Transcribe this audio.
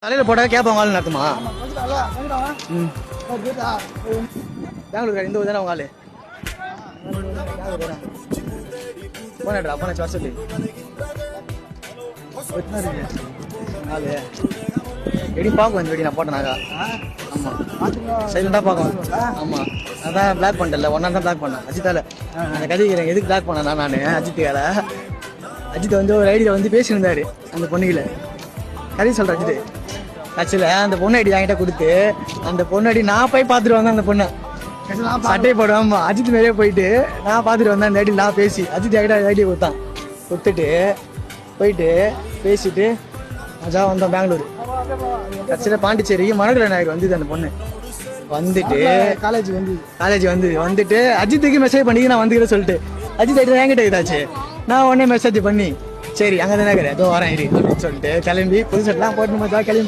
தலையில போட்டா கேட்பாங்க ஆளு நடத்துமா? பெங்களூர் இந்த ஊர் தானே உங்க ஆளு? போனடா போன வர சொல்லி ஆளு எடி பார்க்கும் இந்த வெடி நான் போட்டேனாக்கா. ஆமா சைலண்டா பார்க்கும். ஆமா அதான் பிளாக் பண்ணிட்டல ஒன்னா தான் பிளாக் பண்ணேன் அஜித்தால. அந்த கதைக்கிறேன் எதுக்கு பிளாக் பண்ணேன்னா நான் அஜித்துக்கால அஜித் வந்து ஒரு ஐடியில வந்து பேசியிருந்தாரு அந்த பொண்ணுகளை கதை சொல்ற அஜித். ஆக்சுவலா அந்த பொண்ணு ஐடி என்கிட்ட கொடுத்து அந்த பொண்ணு ஐடி நான் போய் பார்த்துட்டு வந்தேன். அந்த பொண்ணை சட்டை போடுவான் அஜித் மேலே போயிட்டு நான் பார்த்துட்டு வந்தேன். அந்த ஐடி நான் பேசி அஜித் என்கிட்ட ஐடியா கொடுத்தான். கொடுத்துட்டு போயிட்டு பேசிட்டு அதான் வந்தோம் பெங்களூர். கட்சியில பாண்டிச்சேரிக்கு மனோகர நாயர் வந்தது அந்த பொண்ணு. வந்துட்டு காலேஜ் வந்துட்டு அஜித்துக்கு மெசேஜ் பண்ணி நான் வந்துக்கிறேன் சொல்லிட்டு அஜித் ஐடி என்கிட்ட இதாச்சு. நான் உடனே மெசேஜ் பண்ணி சரி அங்கே தானே இருக்கிறேன் ஏதோ வரேன் அப்படின்னு சொல்லிட்டு கிளம்பி புதுசெல்லாம் போட்டு கிளம்பி